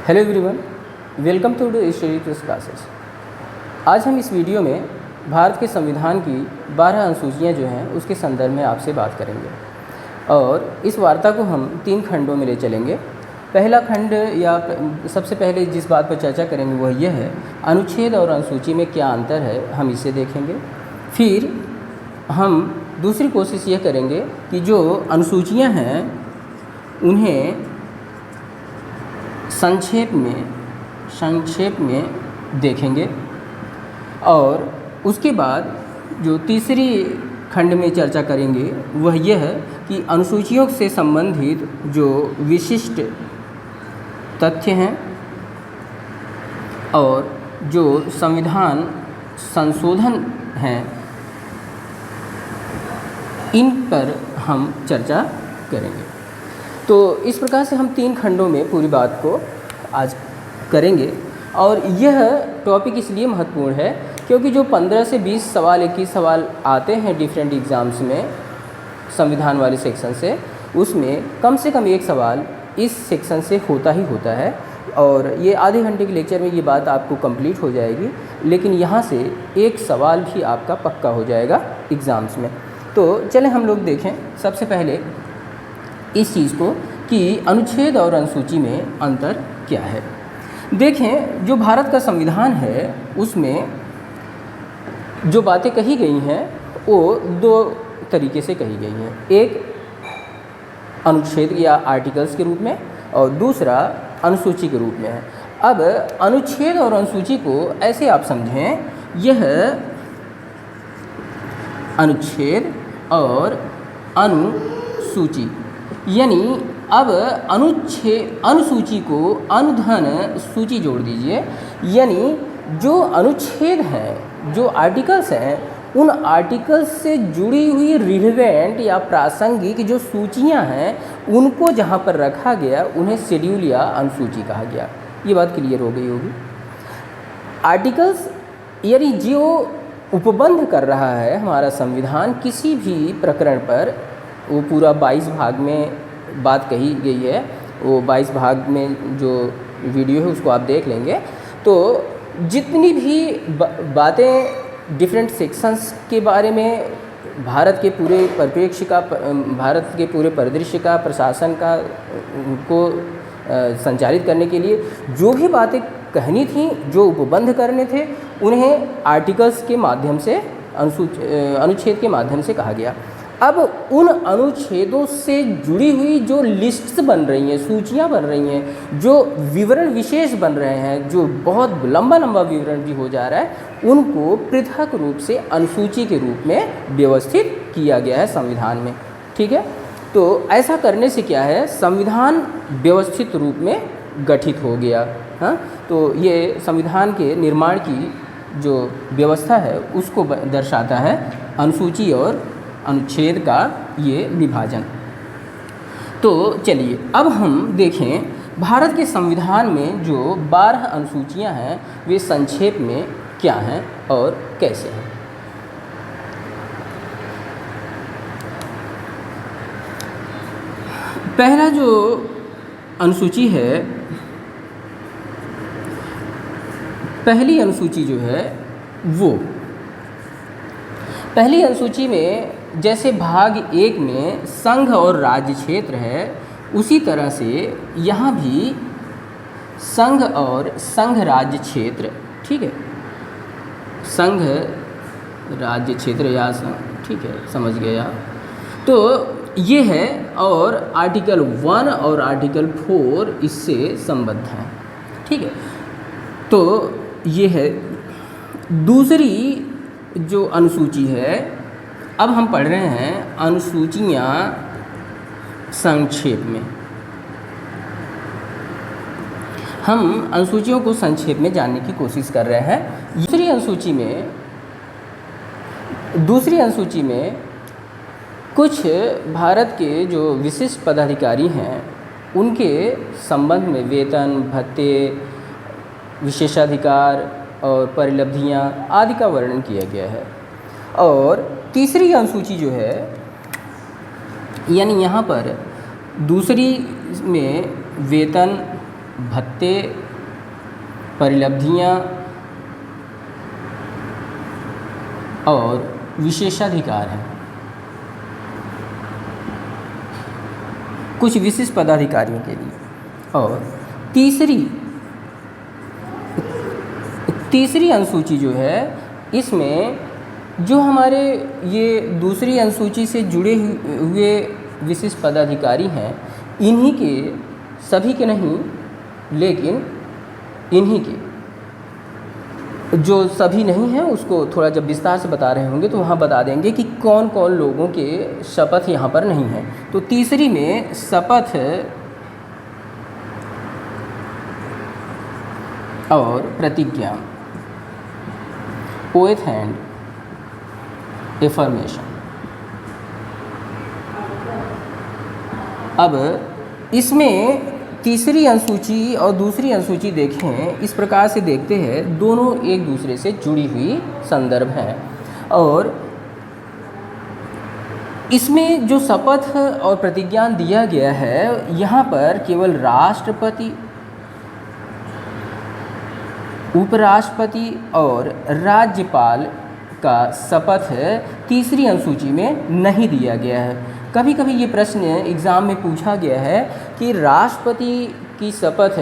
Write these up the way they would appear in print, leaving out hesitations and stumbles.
Hello everyone, welcome to the study classes. आज हम इस वीडियो में भारत के संविधान की 12 अनुसूचियाँ जो हैं उसके संदर्भ में आपसे बात करेंगे और इस वार्ता को हम 3 खंडों में ले चलेंगे। पहला खंड या सबसे पहले जिस बात पर चर्चा करेंगे वह यह है अनुच्छेद और अनुसूची में क्या अंतर है, हम इसे देखेंगे। फिर हम दूसरी कोशिश ये करेंगे कि जो अनुसूचियाँ हैं उन्हें संक्षेप में देखेंगे और उसके बाद जो तीसरी खंड में चर्चा करेंगे वह यह है कि अनुसूचियों से संबंधित जो विशिष्ट तथ्य हैं और जो संविधान संशोधन हैं इन पर हम चर्चा करेंगे। तो इस प्रकार से हम 3 खंडों में पूरी बात को आज करेंगे और यह टॉपिक इसलिए महत्वपूर्ण है क्योंकि जो 15 से 20 सवाल 21 सवाल आते हैं डिफरेंट एग्ज़ाम्स में संविधान वाले सेक्शन से, उसमें कम से कम एक सवाल इस सेक्शन से होता ही होता है और ये आधे घंटे के लेक्चर में ये बात आपको कंप्लीट हो जाएगी, लेकिन यहाँ से एक सवाल भी आपका पक्का हो जाएगा एग्ज़ाम्स में। तो चलें हम लोग देखें सबसे पहले इस चीज़ को कि अनुच्छेद और अनुसूची में अंतर क्या है। देखें, जो भारत का संविधान है उसमें जो बातें कही गई हैं वो 2 तरीके से कही गई हैं, एक अनुच्छेद या आर्टिकल्स के रूप में और दूसरा अनुसूची के रूप में है। अब अनुच्छेद और अनुसूची को ऐसे आप समझें, यह अनुच्छेद और अनुसूची यानी अब अनुसूची को अनुधन सूची जोड़ दीजिए, यानी जो अनुच्छेद हैं, जो आर्टिकल्स हैं, उन आर्टिकल्स से जुड़ी हुई रिलेवेंट या प्रासंगिक जो सूचियां हैं उनको जहां पर रखा गया उन्हें शेड्यूल या अनुसूची कहा गया। ये बात क्लियर हो गई होगी। आर्टिकल्स यानी जो उपबंध कर रहा है हमारा संविधान किसी भी प्रकरण पर, वो पूरा 22 भाग में बात कही गई है, वो 22 भाग में जो वीडियो है उसको आप देख लेंगे। तो जितनी भी बातें डिफरेंट सेक्शंस के बारे में, भारत के पूरे परिप्रेक्ष्य का, भारत के पूरे परिदृश्य का, प्रशासन का को संचालित करने के लिए जो भी बातें कहनी थी, जो उपबंध करने थे, उन्हें आर्टिकल्स के माध्यम से, अनुच्छेद के माध्यम से कहा गया। अब उन अनुच्छेदों से जुड़ी हुई जो लिस्ट्स बन रही हैं, सूचियां बन रही हैं, जो विवरण विशेष बन रहे हैं, जो बहुत लंबा विवरण भी हो जा रहा है, उनको पृथक रूप से अनुसूची के रूप में व्यवस्थित किया गया है संविधान में। ठीक है, तो ऐसा करने से क्या है, संविधान व्यवस्थित रूप में गठित हो गया। हाँ, तो ये संविधान के निर्माण की जो व्यवस्था है उसको दर्शाता है अनुसूची और अनुच्छेद का ये विभाजन। तो चलिए अब हम देखें भारत के संविधान में जो 12 अनुसूचियां हैं वे संक्षेप में क्या हैं और कैसे हैं। पहला जो अनुसूची है, पहली अनुसूची जो है वो, पहली अनुसूची में जैसे भाग 1 में संघ और राज्य क्षेत्र है, उसी तरह से यहाँ भी संघ और संघ राज्य क्षेत्र, ठीक है, संघ राज्य क्षेत्र या ठीक है, समझ गए आप। तो ये है और आर्टिकल 1 और आर्टिकल 4 इससे संबद्ध हैं। ठीक है, तो ये है दूसरी जो अनुसूची है। अब हम पढ़ रहे हैं अनुसूचियाँ संक्षेप में। हम अनुसूचियों को संक्षेप में जानने की कोशिश कर रहे हैं। दूसरी अनुसूची में कुछ भारत के जो विशिष्ट पदाधिकारी हैं उनके संबंध में वेतन, भत्ते, विशेषाधिकार और परिलब्धियाँ आदि का वर्णन किया गया है। और तीसरी अनुसूची जो है, यानी यहाँ पर दूसरी में वेतन, भत्ते, परिलब्धियां और विशेषाधिकार हैं। कुछ विशिष्ट पदाधिकारियों के लिए। और तीसरी अनुसूची जो है, इसमें जो हमारे ये दूसरी अनुसूची से जुड़े हुए विशिष्ट पदाधिकारी हैं, इन्हीं के, सभी के नहीं लेकिन इन्हीं के, जो सभी नहीं हैं उसको थोड़ा जब विस्तार से बता रहे होंगे तो वहाँ बता देंगे कि कौन कौन लोगों के शपथ यहाँ पर नहीं हैं। तो तीसरी में शपथ और प्रतिज्ञा, ओएथ एंड एफर्मेशन। अब इसमें तीसरी अनुसूची और दूसरी अनुसूची देखें, इस प्रकार से देखते हैं, दोनों एक दूसरे से जुड़ी हुई संदर्भ हैं। और इसमें जो शपथ और प्रतिज्ञा दिया गया है, यहाँ पर केवल राष्ट्रपति, उपराष्ट्रपति और राज्यपाल का शपथ तीसरी अनुसूची में नहीं दिया गया है। कभी कभी ये प्रश्न एग्ज़ाम में पूछा गया है कि राष्ट्रपति की शपथ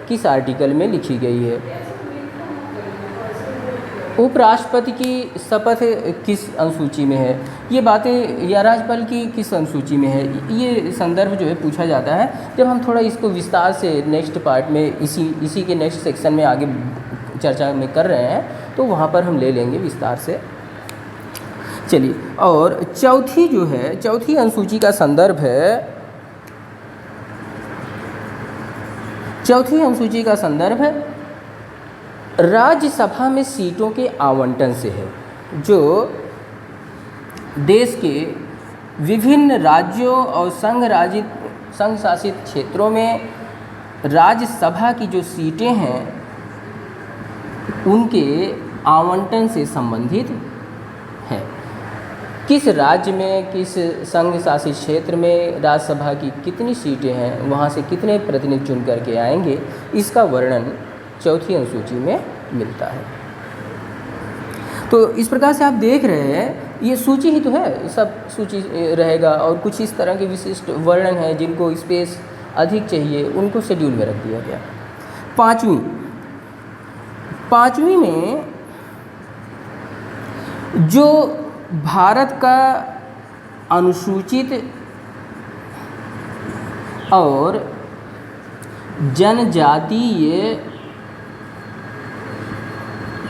किस आर्टिकल में लिखी गई है, उपराष्ट्रपति की शपथ किस अनुसूची में है, ये बातें, या राज्यपाल की किस अनुसूची में है, ये संदर्भ जो है पूछा जाता है। जब हम थोड़ा इसको विस्तार से नेक्स्ट पार्ट में इसी के नेक्स्ट सेक्शन में आगे चर्चा में कर रहे हैं, तो वहाँ पर हम ले लेंगे विस्तार से। चलिए, और चौथी जो है, चौथी अनुसूची का संदर्भ है, चौथी अनुसूची का संदर्भ है राज्यसभा में सीटों के आवंटन से है। जो देश के विभिन्न राज्यों और संघ शासित क्षेत्रों में राज्यसभा की जो सीटें हैं, उनके आवंटन से संबंधित है। किस राज्य में, किस संघ शासित क्षेत्र में राज्यसभा की कितनी सीटें हैं, वहाँ से कितने प्रतिनिधि चुन करके आएंगे, इसका वर्णन चौथी अनुसूची में मिलता है। तो इस प्रकार से आप देख रहे हैं, ये सूची ही तो है, सब सूची रहेगा, और कुछ इस तरह के विशिष्ट वर्णन हैं जिनको स्पेस अधिक चाहिए, उनको शेड्यूल में रख दिया गया। पाँचवीं में जो भारत का अनुसूचित और जनजातीय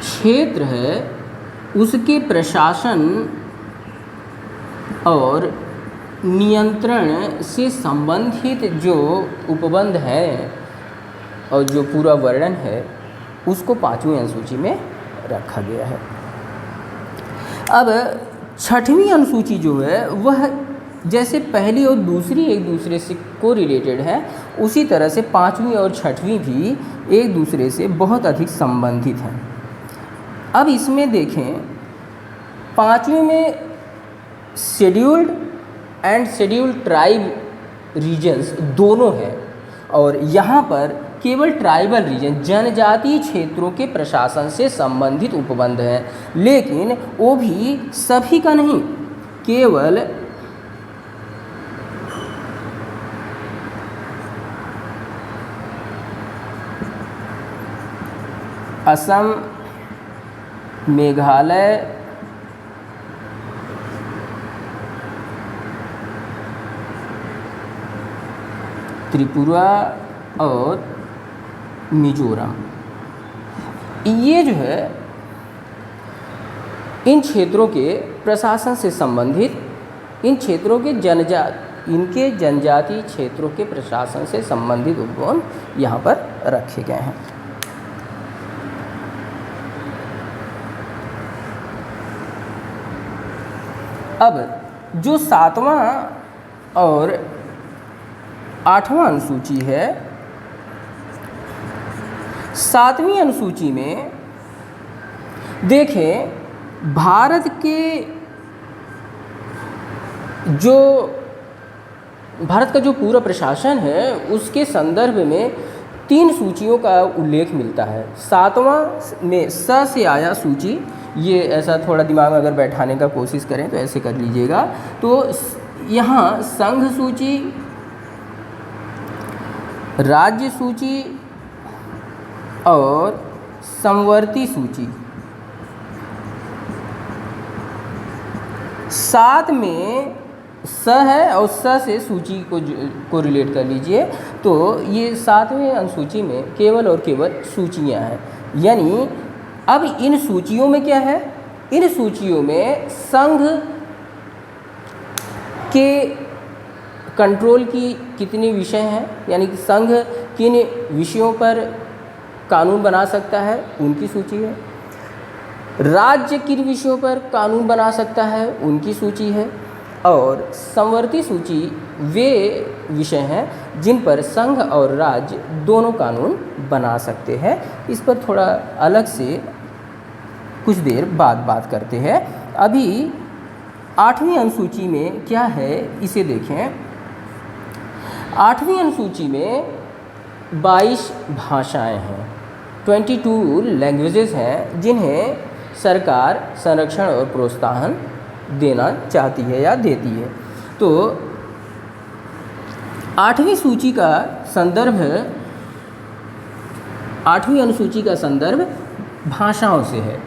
क्षेत्र है, उसके प्रशासन और नियंत्रण से संबंधित जो उपबंध है और जो पूरा वर्णन है, उसको पाँचवीं अनुसूची में रखा गया है। अब छठवीं अनुसूची जो है, वह जैसे पहली और दूसरी एक दूसरे से को रिलेटेड है, उसी तरह से पाँचवीं और छठवीं भी एक दूसरे से बहुत अधिक संबंधित हैं। अब इसमें देखें, पाँचवीं में scheduled and scheduled tribe regions दोनों हैं, और यहाँ पर केवल ट्राइबल रीजन, जनजातीय क्षेत्रों के प्रशासन से संबंधित उपबंध हैं, लेकिन वो भी सभी का नहीं, केवल असम, मेघालय, त्रिपुरा और मिजोरम, ये जो है इन क्षेत्रों के प्रशासन से संबंधित, इन क्षेत्रों के इनके जनजातीय क्षेत्रों के प्रशासन से संबंधित उपबंध यहाँ पर रखे गए हैं। अब जो 7वां और 8वां अनुसूची है, 7वीं अनुसूची में देखें, भारत का जो पूरा प्रशासन है, उसके संदर्भ में 3 सूचियों का उल्लेख मिलता है। 7वां में स से आया सूची, ये ऐसा थोड़ा दिमाग में अगर बैठाने का कोशिश करें तो ऐसे कर लीजिएगा। तो यहाँ संघ सूची, राज्य सूची और समवर्ती सूची। 7 में स है और स से सूची को रिलेट कर लीजिए। तो ये 7वें अनुसूची में केवल और केवल सूचियां हैं। यानी अब इन सूचियों में क्या है, इन सूचियों में संघ के कंट्रोल की कितने विषय हैं, यानी कि संघ किन विषयों पर कानून बना सकता है उनकी सूची है। राज्य किन विषयों पर कानून बना सकता है उनकी सूची है। और समवर्ती सूची वे विषय हैं जिन पर संघ और राज्य दोनों कानून बना सकते हैं। इस पर थोड़ा अलग से कुछ देर बाद बात करते हैं। अभी 8वीं अनुसूची में क्या है इसे देखें। 8वीं अनुसूची में 22 भाषाएं हैं, 22 लैंग्वेजेस हैं जिन्हें सरकार संरक्षण और प्रोत्साहन देना चाहती है या देती है। तो 8वीं सूची का संदर्भ, 8वीं अनुसूची का संदर्भ भाषाओं से है।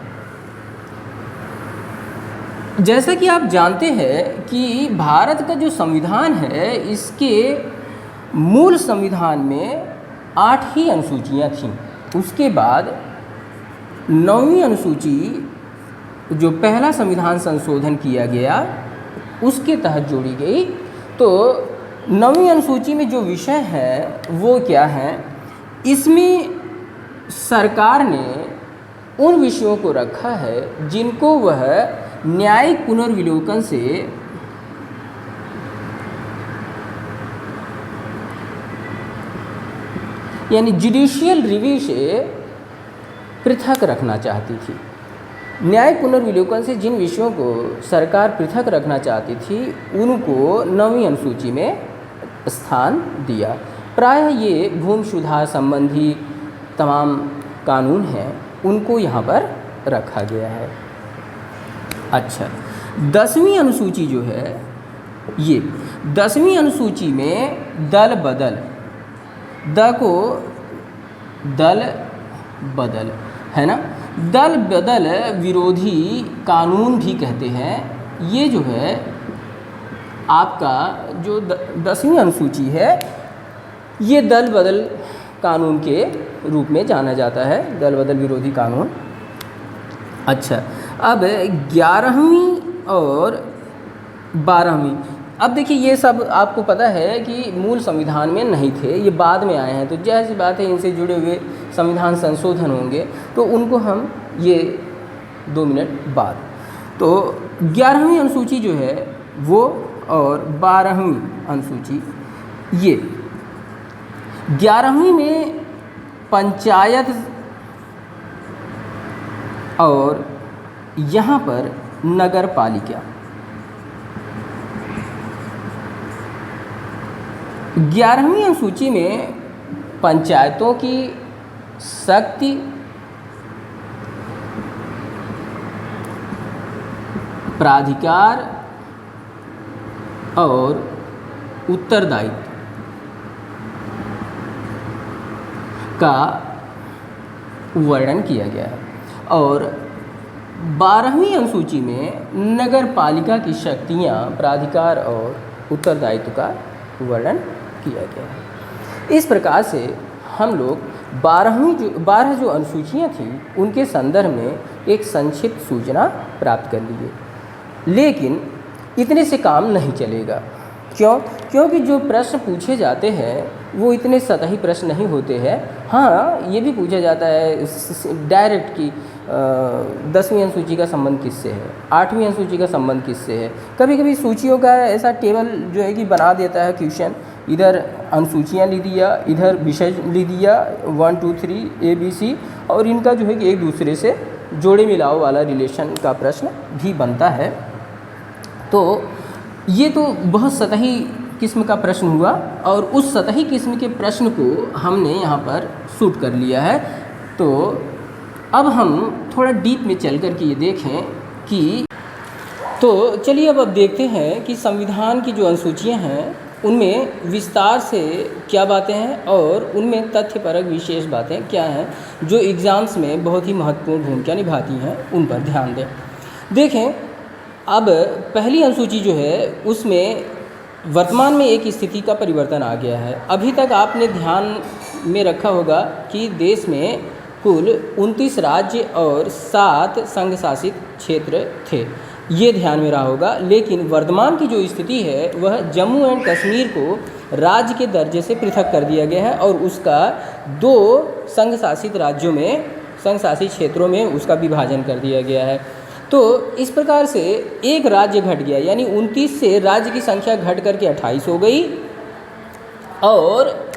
जैसा कि आप जानते हैं कि भारत का जो संविधान है, इसके मूल संविधान में 8 ही अनुसूचियाँ थीं। उसके बाद 9वीं अनुसूची जो पहला संविधान संशोधन किया गया उसके तहत जोड़ी गई। तो 9वीं अनुसूची में जो विषय हैं वो क्या हैं, इसमें सरकार ने उन विषयों को रखा है जिनको वह न्यायिक पुनर्विलोकन से यानी जुडिशियल रिव्यू से पृथक रखना चाहती थी। न्यायिक पुनर्विलोकन से जिन विषयों को सरकार पृथक रखना चाहती थी उनको 9वीं अनुसूची में स्थान दिया। प्रायः ये भूमि सुधार संबंधी तमाम कानून हैं उनको यहाँ पर रखा गया है। अच्छा, 10वीं अनुसूची जो है, ये 10वीं अनुसूची में दल बदल, द को दल बदल है ना, दल बदल विरोधी कानून भी कहते हैं। ये जो है आपका जो 10वीं अनुसूची है, ये दल बदल कानून के रूप में जाना जाता है, दल बदल विरोधी कानून। अच्छा, अब 11वीं और 12वीं, अब देखिए ये सब आपको पता है कि मूल संविधान में नहीं थे, ये बाद में आए हैं। तो जैसी बात है इनसे जुड़े हुए संविधान संशोधन होंगे तो उनको हम ये 2 मिनट बाद। तो 11वीं अनुसूची जो है वो और 12वीं अनुसूची, ये 11वीं में पंचायत और यहाँ पर नगर पालिका, 11वीं अनुसूची में पंचायतों की शक्ति, प्राधिकार और उत्तरदायित्व का वर्णन किया गया है। और 12वीं अनुसूची में नगर पालिका की शक्तियाँ, प्राधिकार और उत्तरदायित्व का वर्णन किया गया है। इस प्रकार से हम लोग 12 जो अनुसूचियाँ थीं उनके संदर्भ में एक संक्षिप्त सूचना प्राप्त कर लिए। लेकिन इतने से काम नहीं चलेगा। क्यों? क्योंकि जो प्रश्न पूछे जाते हैं वो इतने सतही प्रश्न नहीं होते हैं। हाँ, ये भी पूछा जाता है डायरेक्ट कि 10वीं अनुसूची का संबंध किससे है, 8वीं अनुसूची का संबंध किससे है। कभी कभी सूचियों का ऐसा टेबल जो है कि बना देता है क्वेश्चन, इधर अनुसूचियाँ लिख दिया, इधर विषय लिख दिया 1 2 3 ABC, और इनका जो है कि एक दूसरे से जोड़े मिलाओ वाला रिलेशन का प्रश्न भी बनता है। तो ये तो बहुत सतही किस्म का प्रश्न हुआ और उस सतही किस्म के प्रश्न को हमने यहाँ पर शूट कर लिया है। तो अब हम थोड़ा डीप में चल कर के ये देखें कि तो चलिए अब देखते हैं कि संविधान की जो अनुसूचियाँ हैं उनमें विस्तार से क्या बातें हैं और उनमें तथ्यपरक विशेष बातें क्या हैं जो एग्ज़ाम्स में बहुत ही महत्वपूर्ण भूमिका निभाती हैं, उन पर ध्यान दें। देखें, अब पहली अनुसूची जो है उसमें वर्तमान में एक स्थिति का परिवर्तन आ गया है। अभी तक आपने ध्यान में रखा होगा कि देश में कुल 29 राज्य और 7 संघ शासित क्षेत्र थे, ये ध्यान में रहा होगा। लेकिन वर्तमान की जो स्थिति है वह जम्मू एंड कश्मीर को राज्य के दर्जे से पृथक कर दिया गया है और उसका 2 संघ शासित राज्यों में, संघ शासित क्षेत्रों में उसका विभाजन कर दिया गया है। तो इस प्रकार से एक राज्य घट गया, यानी 29 से राज्य की संख्या घट करके 28 हो गई और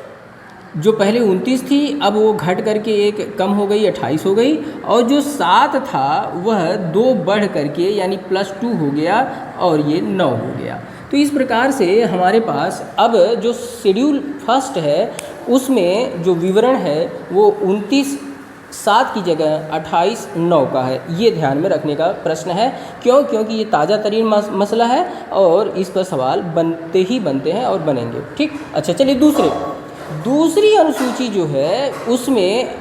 जो पहले 29 थी अब वो घट करके एक कम हो गई, 28 हो गई और जो 7 था वह 2 बढ़ करके यानी +2 हो गया और ये 9 हो गया। तो इस प्रकार से हमारे पास अब जो शेड्यूल फर्स्ट है उसमें जो विवरण है वो 29 7 की जगह 28 9 का है। ये ध्यान में रखने का प्रश्न है। क्यों? क्योंकि ये ताज़ा तरीन मसला है और इस पर सवाल बनते ही बनते हैं और बनेंगे। ठीक, अच्छा चलिए दूसरी अनुसूची जो है उसमें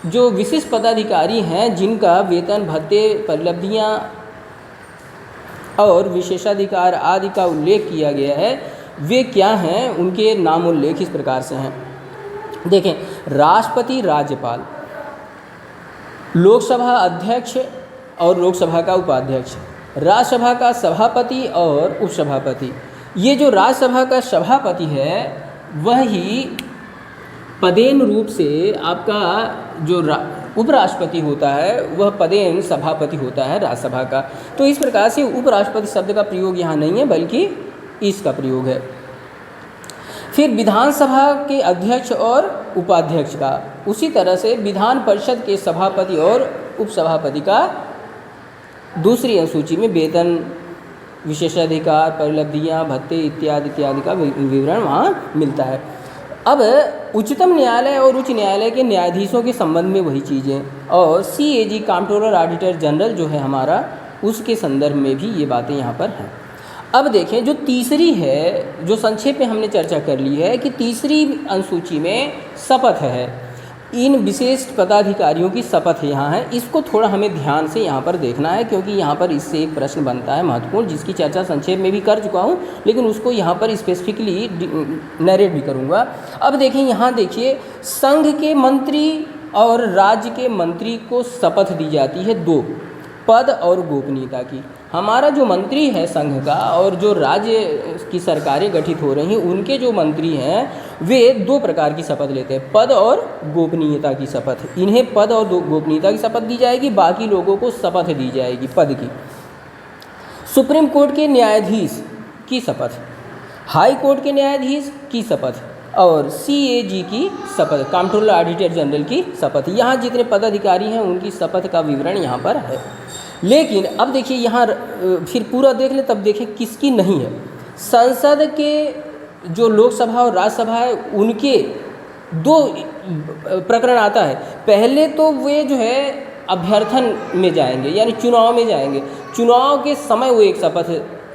जो विशिष्ट पदाधिकारी हैं जिनका वेतन, भत्ते, परिलब्धियां और विशेषाधिकार आदि का उल्लेख किया गया है, वे क्या हैं, उनके नाम उल्लेख इस प्रकार से हैं। देखें, राष्ट्रपति, राज्यपाल, लोकसभा अध्यक्ष और लोकसभा का उपाध्यक्ष, राज्यसभा का सभापति और उपसभापति। ये जो राज्यसभा का सभापति है वह ही पदेन रूप से आपका जो उपराष्ट्रपति होता है वह पदेन सभापति होता है राज्यसभा का। तो इस प्रकार से उपराष्ट्रपति शब्द का प्रयोग यहाँ नहीं है बल्कि इसका प्रयोग है। फिर विधानसभा के अध्यक्ष और उपाध्यक्ष का, उसी तरह से विधान परिषद के सभापति और उपसभापति का दूसरी अनुसूची में वेतन, विशेषाधिकार, परिलब्धियां, भत्ते इत्यादि इत्यादि का विवरण वहाँ मिलता है। अब उच्चतम न्यायालय और उच्च न्यायालय के न्यायाधीशों के संबंध में वही चीज़ें और CAG कंट्रोलर ऑडिटर जनरल जो है हमारा, उसके संदर्भ में भी ये बातें यहाँ पर हैं। अब देखें, जो तीसरी है, जो संक्षेप में हमने चर्चा कर ली है कि तीसरी अनुसूची में शपथ है, इन विशेष पदाधिकारियों की शपथ यहाँ है। इसको थोड़ा हमें ध्यान से यहाँ पर देखना है क्योंकि यहाँ पर इससे एक प्रश्न बनता है महत्वपूर्ण, जिसकी चर्चा संक्षेप में भी कर चुका हूँ लेकिन उसको यहाँ पर स्पेसिफिकली नरेट भी करूँगा। अब देखें, यहाँ देखिए, संघ के मंत्री और राज्य के मंत्री को शपथ दी जाती है 2 पद और गोपनीयता की। हमारा जो मंत्री है संघ का और जो राज्य की सरकारें गठित हो रही हैं उनके जो मंत्री हैं वे 2 प्रकार की शपथ लेते हैं, पद और गोपनीयता की शपथ। इन्हें पद और गोपनीयता की शपथ दी जाएगी, बाकी लोगों को शपथ दी जाएगी पद की। सुप्रीम कोर्ट के न्यायाधीश की शपथ, हाई कोर्ट के न्यायाधीश की शपथ और CAG की शपथ, कंट्रोलर ऑडिटर जनरल की शपथ। यहाँ जितने पदाधिकारी हैं उनकी शपथ का विवरण यहाँ पर है। लेकिन अब देखिए, यहाँ फिर पूरा देख ले तब देखें किसकी नहीं है। संसद के जो लोकसभा और राज्यसभा है उनके 2 प्रकरण आता है। पहले तो वे जो है अभ्यर्थन में जाएंगे यानी चुनाव में जाएंगे, चुनाव के समय वो एक शपथ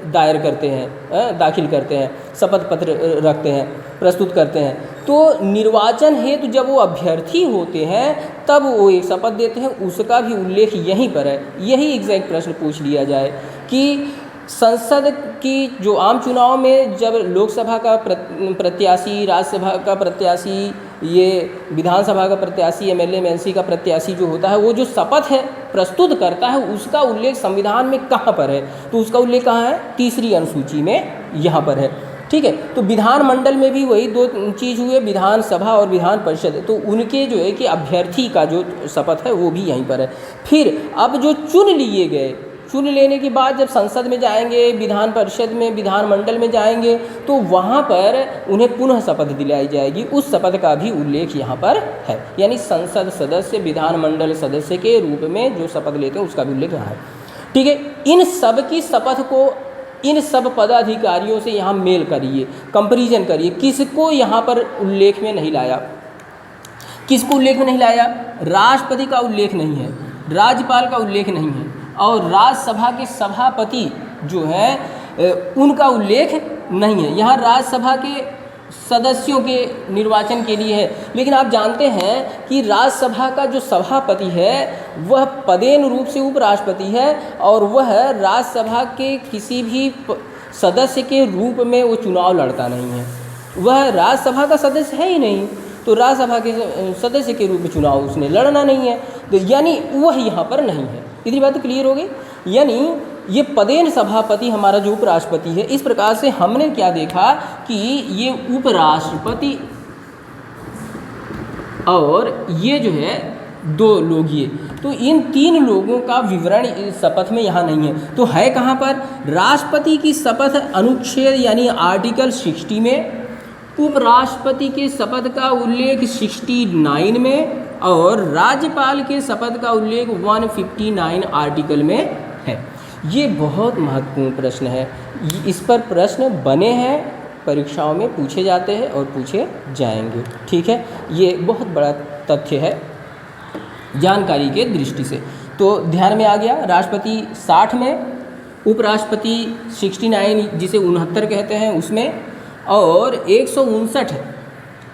दायर करते हैं, दाखिल करते हैं, शपथ पत्र रखते हैं, प्रस्तुत करते हैं। तो निर्वाचन हेतु जब वो अभ्यर्थी होते हैं तब वो एक शपथ देते हैं, उसका भी उल्लेख यहीं पर है। यही एग्जैक्ट प्रश्न पूछ लिया जाए कि संसद की जो आम चुनाव में जब लोकसभा का प्रत्याशी, राज्यसभा का प्रत्याशी, ये विधानसभा का प्रत्याशी, MLA MLC का प्रत्याशी जो होता है वो जो शपथ है प्रस्तुत करता है उसका उल्लेख संविधान में कहाँ पर है, तो उसका उल्लेख कहाँ है, तीसरी अनुसूची में यहाँ पर है। ठीक है, तो विधानमंडल में भी वही 2 चीज़ हुए, विधानसभा और विधान परिषद, तो उनके जो है कि अभ्यर्थी का जो शपथ है वो भी यहीं पर है। फिर अब जो चुन लिए गए, चुन लेने के बाद जब संसद में जाएंगे, विधान परिषद में, विधानमंडल में जाएंगे तो वहाँ पर उन्हें पुनः शपथ दिलाई जाएगी, उस शपथ का भी उल्लेख यहाँ पर है। यानी संसद सदस्य विधानमंडल सदस्य के रूप में जो शपथ लेते हैं उसका भी उल्लेख यहाँ है। ठीक है, इन सब की शपथ को इन सब पदाधिकारियों से यहाँ मेल करिए, कंपैरिजन करिए। किसको यहाँ पर उल्लेख में नहीं लाया? किसको उल्लेख में नहीं लाया? राष्ट्रपति का उल्लेख नहीं है, राज्यपाल का उल्लेख नहीं है, और राज्यसभा के सभापति जो है उनका उल्लेख नहीं है। यहाँ राज्यसभा के सदस्यों के निर्वाचन के लिए है, लेकिन आप जानते हैं कि राज्यसभा का जो सभापति है वह पदेन रूप से उपराष्ट्रपति है, और वह राज्यसभा के किसी भी सदस्य के रूप में वो चुनाव लड़ता नहीं है। वह राज्यसभा का सदस्य है ही नहीं, तो राज्यसभा के सदस्य के रूप में चुनाव उसने लड़ना नहीं है, तो यानी वह यहाँ पर नहीं है। इतनी बात तो क्लियर हो गई। यानी ये पदेन सभापति हमारा जो उपराष्ट्रपति है, इस प्रकार से हमने क्या देखा कि ये उपराष्ट्रपति और ये जो है दो लोग, ये तो इन तीन लोगों का विवरण इस शपथ में यहाँ नहीं है। तो है कहाँ पर? राष्ट्रपति की शपथ अनुच्छेद यानी आर्टिकल 60 में, उपराष्ट्रपति के शपथ का उल्लेख 69 में, और राज्यपाल के शपथ का उल्लेख 159 आर्टिकल में है। ये बहुत महत्वपूर्ण प्रश्न है, इस पर प्रश्न बने हैं, परीक्षाओं में पूछे जाते हैं और पूछे जाएंगे। ठीक है, ये बहुत बड़ा तथ्य है जानकारी के दृष्टि से। तो ध्यान में आ गया, राष्ट्रपति 60 में, उपराष्ट्रपति 69 जिसे 69 कहते हैं उसमें, और 159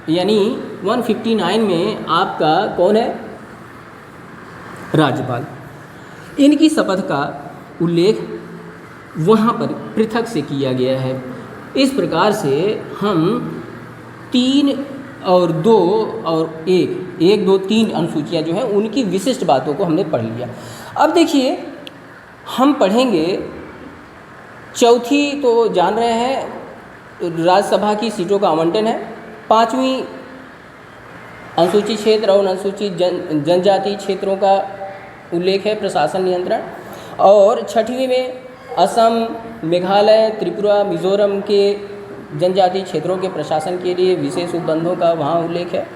यानी 159 में आपका कौन है? राज्यपाल। इनकी शपथ का उल्लेख वहाँ पर पृथक से किया गया है। इस प्रकार से हम 3 और 2 और 1 2 3 अनुसूचियाँ जो हैं उनकी विशिष्ट बातों को हमने पढ़ लिया। अब देखिए हम पढ़ेंगे चौथी, तो जान रहे हैं राज्यसभा की सीटों का आवंटन है। 5वीं अनुसूचित क्षेत्र और अनुसूचित जनजाति क्षेत्रों का उल्लेख है, प्रशासन नियंत्रण। और 6वीं में असम, मेघालय, त्रिपुरा, मिजोरम के जनजातीय क्षेत्रों के प्रशासन के लिए विशेष उपबंधों का वहाँ उल्लेख है।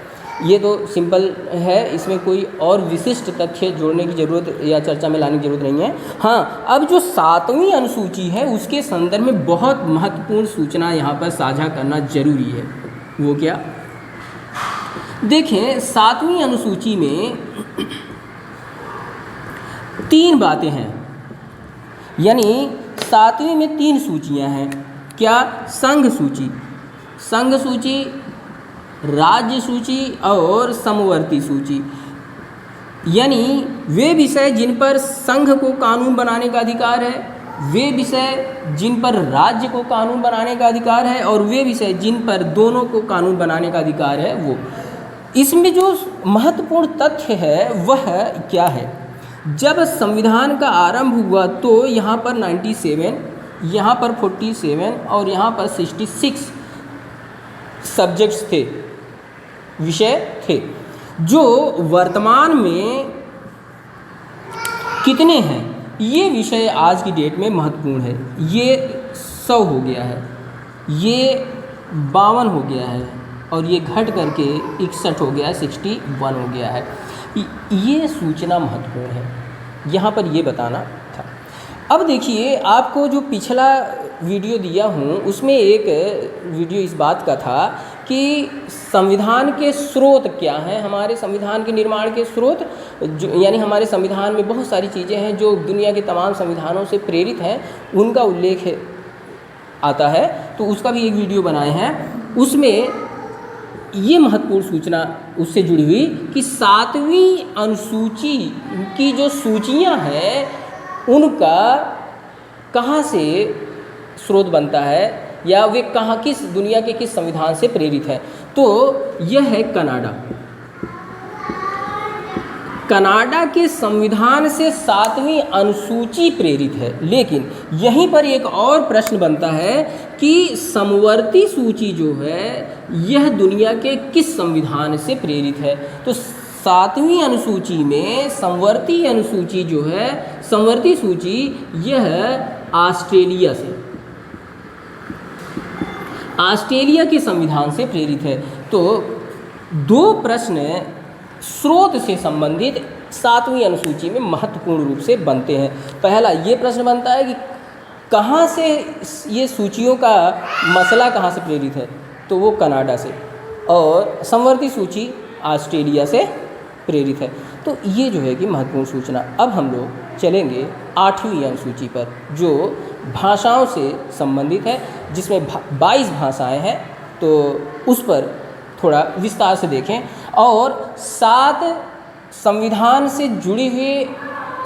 ये तो सिंपल है, इसमें कोई और विशिष्ट तथ्य जोड़ने की ज़रूरत या चर्चा में लाने की ज़रूरत नहीं है। हाँ, अब जो 7वीं अनुसूची है उसके संदर्भ में बहुत महत्वपूर्ण सूचना यहाँ पर साझा करना जरूरी है। वो क्या? देखें, 7वीं अनुसूची में 3 बातें हैं, यानी 7वीं में 3 सूचियाँ हैं। क्या? संघ सूची, संघ सूची, राज्य सूची और समवर्ती सूची। यानी वे विषय जिन पर संघ को कानून बनाने का अधिकार है, वे विषय जिन पर राज्य को कानून बनाने का अधिकार है, और वे विषय जिन पर दोनों को कानून बनाने का अधिकार है। वो इसमें जो महत्वपूर्ण तथ्य है वह क्या है? जब संविधान का आरंभ हुआ तो यहाँ पर 97, यहाँ पर 47 और यहाँ पर 66 सब्जेक्ट्स थे, विषय थे, जो वर्तमान में कितने हैं? ये विषय आज की डेट में महत्वपूर्ण है। ये 100 हो गया है, ये 52 हो गया है, और ये घट करके 61 हो गया है, 61 हो गया है। ये सूचना महत्वपूर्ण है, यहाँ पर ये बताना था। अब देखिए, आपको जो पिछला वीडियो दिया हूँ उसमें एक वीडियो इस बात का था कि संविधान के स्रोत क्या हैं, हमारे संविधान के निर्माण के स्रोत, यानी हमारे संविधान में बहुत सारी चीज़ें हैं जो दुनिया के तमाम संविधानों से प्रेरित हैं, उनका उल्लेख आता है। तो उसका भी एक वीडियो बनाए हैं। उसमें ये महत्वपूर्ण सूचना उससे जुड़ी हुई कि 7वीं अनुसूची की जो सूचियां हैं उनका कहाँ से स्रोत बनता है, या वे कहाँ, किस दुनिया के किस संविधान से प्रेरित है। तो यह है कनाडा। कनाडा के संविधान से 7वीं अनुसूची प्रेरित है। लेकिन यहीं पर एक और प्रश्न बनता है कि समवर्ती सूची जो है यह दुनिया के किस संविधान से प्रेरित है। तो 7वीं अनुसूची में समवर्ती अनुसूची जो है, समवर्ती सूची, यह ऑस्ट्रेलिया से, ऑस्ट्रेलिया के संविधान से प्रेरित है। तो 2 प्रश्न स्रोत से संबंधित 7वीं अनुसूची में महत्वपूर्ण रूप से बनते हैं। पहला ये प्रश्न बनता है कि कहाँ से ये सूचियों का मसला कहाँ से प्रेरित है, तो वो कनाडा से, और समवर्ती सूची ऑस्ट्रेलिया से प्रेरित है। तो ये जो है कि महत्वपूर्ण सूचना। अब हम लोग चलेंगे 8वीं अनुसूची पर, जो भाषाओं से संबंधित है, जिसमें 22 भाषाएं हैं। तो उस पर थोड़ा विस्तार से देखें, और 7 संविधान से जुड़े हुए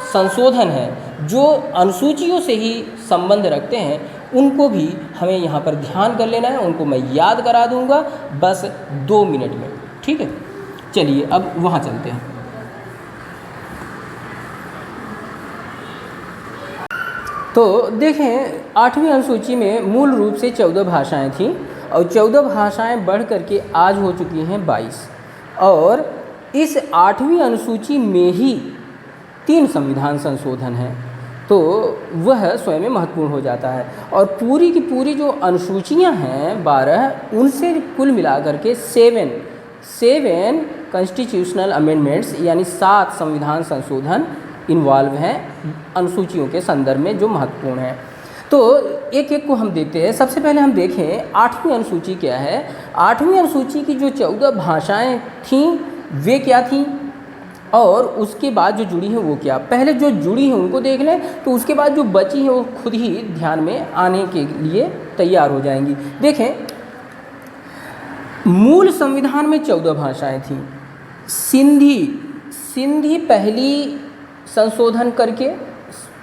संशोधन हैं जो अनुसूचियों से ही संबंध रखते हैं, उनको भी हमें यहाँ पर ध्यान कर लेना है। उनको मैं याद करा दूँगा बस 2 मिनट में, ठीक है। चलिए अब वहाँ चलते हैं। तो देखें 8वीं अनुसूची में मूल रूप से 14 भाषाएं थीं, और 14 भाषाएं बढ़ करके आज हो चुकी हैं 22। और इस 8वीं अनुसूची में ही 3 संविधान संशोधन हैं, तो वह स्वयं में महत्वपूर्ण हो जाता है। और पूरी की पूरी जो अनुसूचियां हैं 12, उनसे कुल मिलाकर के 7 कॉन्स्टिट्यूशनल अमेंडमेंट्स यानी 7 संविधान संशोधन इन्वॉल्व हैं अनुसूचियों के संदर्भ में, जो महत्वपूर्ण हैं। तो एक एक को हम देखते हैं। सबसे पहले हम देखें 8वीं अनुसूची क्या है। 8वीं अनुसूची की जो 14 भाषाएं थीं वे क्या थीं, और उसके बाद जो जुड़ी हैं वो क्या। पहले जो जुड़ी हैं उनको देख लें, तो उसके बाद जो बची हैं वो खुद ही ध्यान में आने के लिए तैयार हो जाएंगी। देखें, मूल संविधान में 14 भाषाएं थीं। सिंधी पहली संशोधन करके,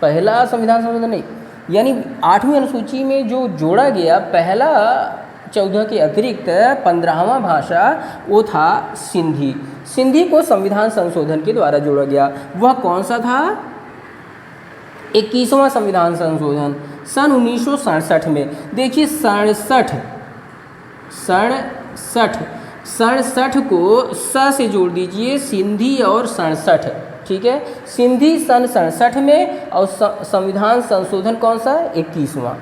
पहला संविधान संशोधन नहीं, यानी 8वीं अनुसूची में जो जोड़ा गया पहला 14 के अतिरिक्त 15वां भाषा वो था सिंधी। सिंधी को संविधान संशोधन के द्वारा जोड़ा गया। वह कौन सा था? 21वां संविधान संशोधन सन 1967 में। देखिए 67 को स से जोड़ दीजिए, सिंधी और 67, ठीक है। सिंधी सन 67 में, और संविधान संशोधन कौन सा? 21वां।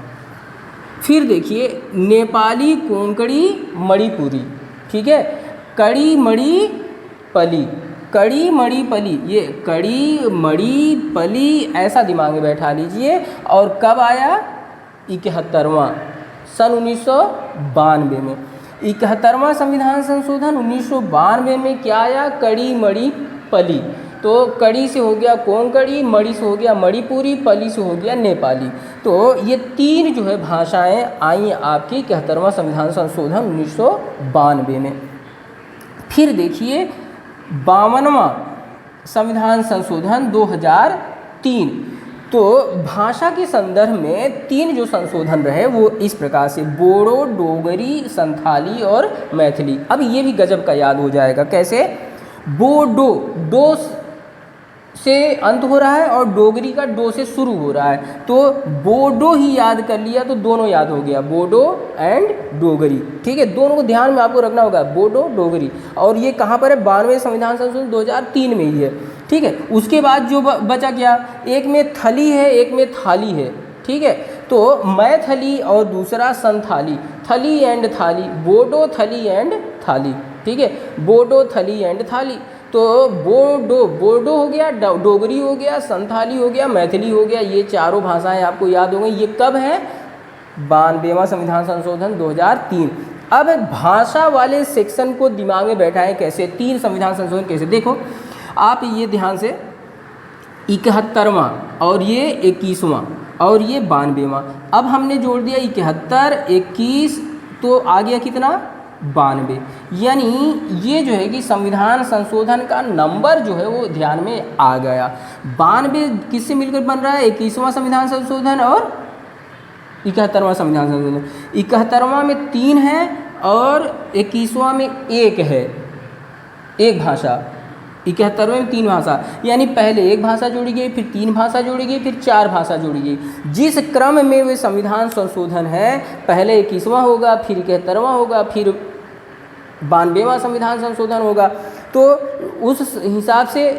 फिर देखिए नेपाली, कोंकणी, मणिपुरी, ठीक है। कड़ी मणि पली, ये कड़ी मणि पली ऐसा दिमाग में बैठा लीजिए। और कब आया? 71वां, सन 1992 में। 71वां संविधान संशोधन 1992 में क्या आया? कड़ी मणि पली। तो कड़ी से हो गया कोंकणी, मणि से हो गया मणिपुरी, पली से हो गया नेपाली। तो ये 3 जो है भाषाएं आई आपकी 71वां संविधान संशोधन 1992 में। फिर देखिए 52वां संविधान संशोधन 2003। तो भाषा के संदर्भ में 3 जो संशोधन रहे वो इस प्रकार से: बोडो, डोगरी, संथाली और मैथिली। अब ये भी गजब का याद हो जाएगा। कैसे? बोडो, डो से अंत हो रहा है और डोगरी का डो से शुरू हो रहा है, तो बोडो ही याद कर लिया तो दोनों याद हो गया, बोडो एंड डोगरी, ठीक है। दोनों को ध्यान में आपको रखना होगा, बोडो डोगरी। और ये कहाँ पर है? 92वें संविधान संशोधन 2003 में ही है, ठीक है। उसके बाद जो बचा क्या? एक में थली है, एक में थाली है, ठीक है। तो मैथिली और दूसरा संथाली, थली एंड थाली, बोडो थली एंड थाली, ठीक है। बोडो थली एंड थाली। तो बोडो हो गया, डोगरी हो गया, संथाली हो गया, मैथिली हो गया। ये चारों भाषाएं आपको याद हो गई। ये कब है? 92वां संविधान संशोधन 2003। अब भाषा वाले सेक्शन को दिमाग में बैठाएं कैसे, 3 संविधान संशोधन कैसे। देखो आप ये ध्यान से, 71वां और ये 21वां और ये 92वां। अब हमने जोड़ दिया 71, 21, तो आ गया कितना? 92। यानी ये जो है कि संविधान संशोधन का नंबर जो है वो ध्यान में आ गया। 92 किससे मिलकर बन रहा है? 21वां संविधान संशोधन और 71वां संविधान संशोधन। 71वां में 3 है और 21वां में 1 है, एक भाषा। 71वें में 3 भाषा, यानी पहले 1 भाषा जोड़ी गई, फिर 3 भाषा जोड़ी गई, फिर 4 भाषा जोड़ी गई। जिस क्रम में वे संविधान संशोधन है, पहले 21वां होगा, फिर 71वां होगा, फिर 92वां संविधान संशोधन होगा। तो उस हिसाब से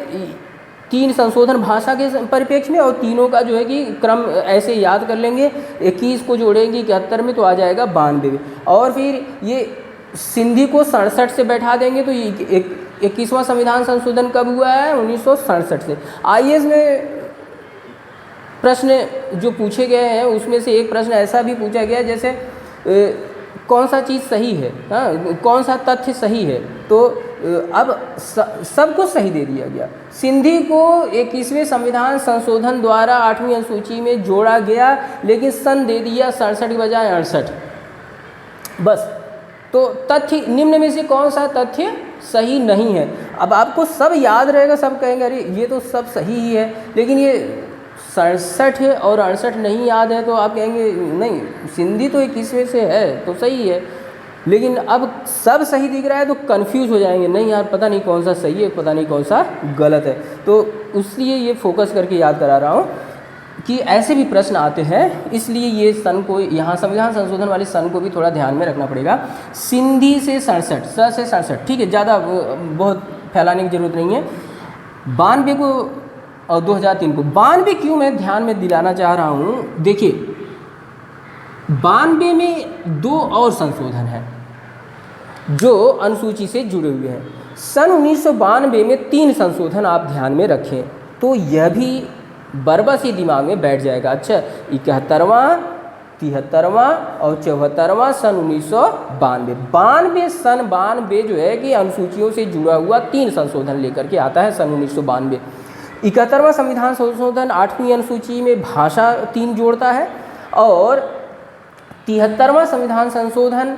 3 संशोधन भाषा के परिप्रेक्ष्य में, और तीनों का जो है कि क्रम ऐसे याद कर लेंगे। 21 को जोड़ेंगे 71 में तो आ जाएगा 92। और फिर ये सिंधी को 67 से बैठा देंगे, तो ये 21वां संविधान संशोधन कब हुआ है? 1967 से। आइए इसमें प्रश्न जो पूछे गए हैं उसमें से एक प्रश्न ऐसा भी पूछा गया जैसे कौन सा चीज़ सही है, हाँ, कौन सा तथ्य सही है। तो अब सब कुछ सही दे दिया गया। सिंधी को 21वें संविधान संशोधन द्वारा 8वीं अनुसूची में जोड़ा गया, लेकिन सन दे दिया 67 की बजाय 68 बस। तो तथ्य निम्न में से कौन सा तथ्य सही नहीं है। अब आपको सब याद रहेगा, सब कहेंगे अरे ये तो सब सही ही है, लेकिन ये 67 और 68 नहीं याद है तो आप कहेंगे नहीं सिंधी तो 21वें से है तो सही है, लेकिन अब सब सही दिख रहा है तो कंफ्यूज हो जाएंगे, नहीं यार पता नहीं कौन सा सही है पता नहीं कौन सा गलत है। तो इसलिए ये फोकस करके याद करा रहा हूँ कि ऐसे भी प्रश्न आते हैं, इसलिए ये सन को यहाँ संविधान संशोधन वाले सन को भी थोड़ा ध्यान में रखना पड़ेगा। सिंधी से 67, स से 67, ठीक है, ज़्यादा बहुत फैलाने की ज़रूरत नहीं है। 92 को और 2003 को, 92 क्यों मैं ध्यान में दिलाना चाह रहा हूँ, देखिए 92 में 2 और संशोधन हैं जो अनुसूची से जुड़े हुए हैं। सन 1992 में 3 संशोधन आप ध्यान में रखें तो यह भी बरबस ही दिमाग में बैठ जाएगा। अच्छा 71वां, 73वां और 74वां सन 1992 सन 92 जो है कि अनुसूचियों से जुड़ा हुआ 3 संशोधन लेकर के आता है सन 1992। 71वां संविधान संशोधन 8वीं अनुसूची में भाषा 3 जोड़ता है और 73वां संविधान संशोधन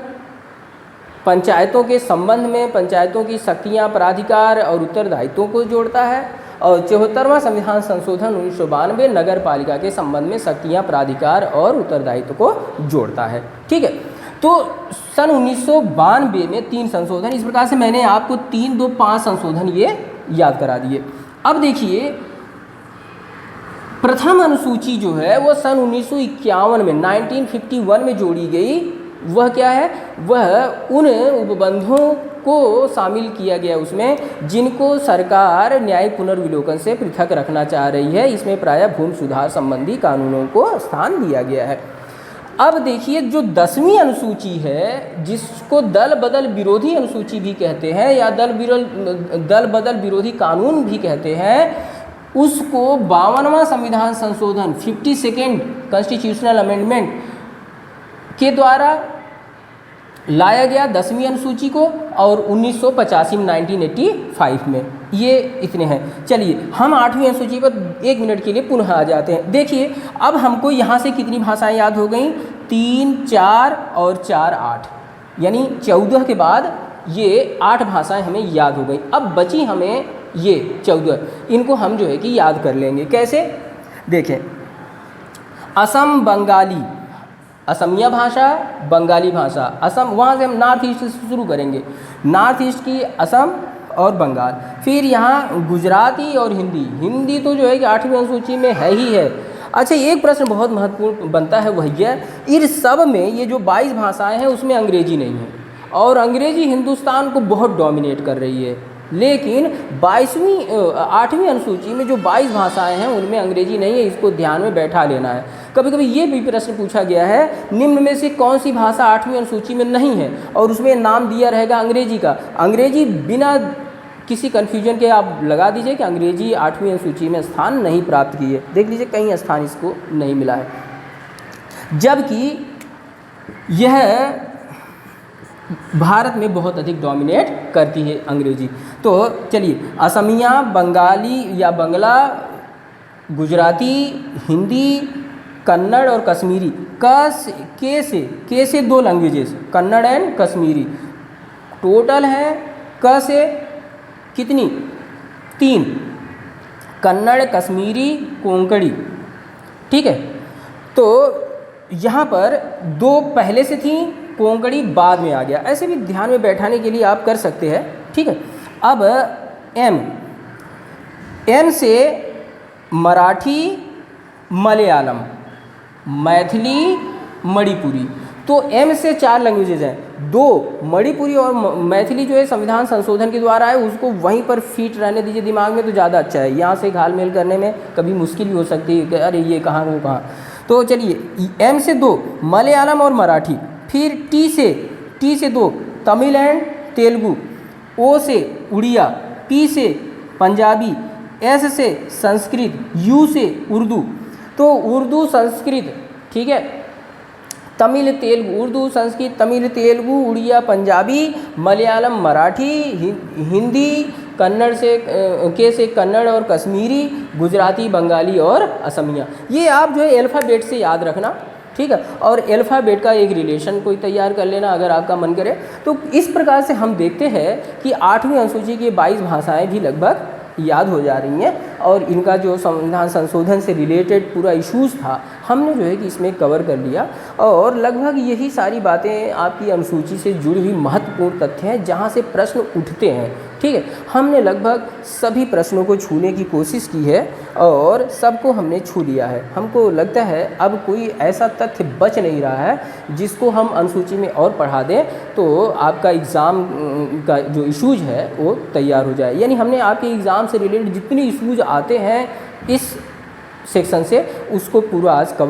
पंचायतों के संबंध में पंचायतों की शक्तियां, प्राधिकार और उत्तरदायित्वों को जोड़ता है और 74वां संविधान संशोधन 1992 नगर पालिका के संबंध में शक्तियां, प्राधिकार और उत्तरदायित्व को जोड़ता है। ठीक है, तो सन 1992 में 3 संशोधन, इस प्रकार से मैंने आपको 3, 2, 5 संशोधन ये याद करा दिए। अब देखिए प्रथम अनुसूची जो है वो सन 1951 में 1951 में जोड़ी गई। वह क्या है, वह उन उपबंधों को शामिल किया गया उसमें जिनको सरकार न्यायिक पुनर्विलोकन से पृथक रखना चाह रही है। इसमें प्रायः भूमि सुधार संबंधी कानूनों को स्थान दिया गया है। अब देखिए जो 10वीं अनुसूची है जिसको दल बदल विरोधी अनुसूची भी कहते हैं या दल बदल विरोधी कानून भी कहते हैं, उसको 52वां संविधान संशोधन 52nd कॉन्स्टिट्यूशनल अमेंडमेंट के द्वारा लाया गया 10वीं अनुसूची को और 1985 में 1985 में। ये इतने हैं। चलिए हम 8वीं अनुसूची पर 1 मिनट के लिए पुनः आ जाते हैं। देखिए अब हमको यहाँ से कितनी भाषाएं याद हो गई, 3, 4 और 4, 8, यानी 14 के बाद ये 8 भाषाएं हमें याद हो गई। अब बची हमें ये 14, इनको हम जो है कि याद कर लेंगे। कैसे, देखें असम बंगाली, असमिया भाषा, बंगाली भाषा, असम, वहाँ से हम नॉर्थ ईस्ट से शुरू करेंगे। नॉर्थ ईस्ट की असम और बंगाल, फिर यहाँ गुजराती और हिंदी। हिंदी तो जो है कि 8वीं अनुसूची में है ही है। अच्छा एक प्रश्न बहुत महत्वपूर्ण बनता है, वही है इन सब में ये जो 22 भाषाएं हैं उसमें अंग्रेजी नहीं है और अंग्रेजी हिंदुस्तान को बहुत डोमिनेट कर रही है, लेकिन 8वीं अनुसूची में जो 22 भाषाएं हैं उनमें अंग्रेजी नहीं है। इसको ध्यान में बैठा लेना है। कभी कभी ये भी प्रश्न पूछा गया है, निम्न में से कौन सी भाषा 8वीं अनुसूची में नहीं है, और उसमें नाम दिया रहेगा अंग्रेजी का। अंग्रेजी बिना किसी कन्फ्यूजन के आप लगा दीजिए कि अंग्रेजी 8वीं अनुसूची में स्थान नहीं प्राप्त की है। देख लीजिए कहीं स्थान इसको नहीं मिला है, जबकि यह भारत में बहुत अधिक डोमिनेट करती है अंग्रेजी। तो चलिए असमिया, बंगाली या बंगला, गुजराती, हिंदी, कन्नड़ और कश्मीरी, के से 2 languages, Kannada and Kashmiri. Total है क से कितनी, 3, कन्नड़, कश्मीरी, कोंकणी। ठीक है, तो यहाँ पर 2 पहले से थी, कोंकणी बाद में आ गया। ऐसे भी ध्यान में बैठाने के लिए आप कर सकते हैं। ठीक है, अब एम से मराठी, मलयालम, मैथिली, मणिपुरी। तो एम से 4 लैंग्वेजेज हैं। 2 मणिपुरी और मैथिली जो है संविधान संशोधन के द्वारा है, उसको वहीं पर फिट रहने दीजिए दिमाग में तो ज़्यादा अच्छा है। यहाँ से घाल मेल करने में कभी मुश्किल भी हो सकती है कि अरे ये कहाँ वो कहाँ। तो चलिए एम से 2 मलयालम और मराठी, फिर टी से 2 तमिल एंड तेलुगु, ओ से उड़िया, पी से पंजाबी, एस से संस्कृत, यू से उर्दू। तो उर्दू संस्कृत, ठीक है, तमिल तेलुगु, उर्दू संस्कृत तमिल तेलुगु उड़िया पंजाबी मलयालम मराठी हिंदी कन्नड़ से कन्नड़ और कश्मीरी गुजराती बंगाली और असमिया। ये आप जो है अल्फ़ाबेट से याद रखना, ठीक है, और अल्फ़ाबेट का एक रिलेशन कोई तैयार कर लेना अगर आपका मन करे। तो इस प्रकार से हम देखते हैं कि 8वीं अनुसूची की 22 भाषाएं भी लगभग याद हो जा रही हैं और इनका जो संविधान संशोधन से रिलेटेड पूरा इश्यूज़ था हमने जो है कि इसमें कवर कर लिया। और लगभग यही सारी बातें आपकी अनुसूची से जुड़ी हुई महत्वपूर्ण तथ्य हैं जहाँ से प्रश्न उठते हैं, ठीक है। हमने लगभग सभी प्रश्नों को छूने की कोशिश की है और सबको हमने छू लिया है। हमको लगता है अब कोई ऐसा तथ्य बच नहीं रहा है जिसको हम अनुसूची में और पढ़ा दें तो आपका एग्ज़ाम का जो इश्यूज है वो तैयार हो जाए। यानी हमने आपके एग्ज़ाम से रिलेटेड जितनी इश्यूज आते हैं इस सेक्शन से उसको पूरा आज कवर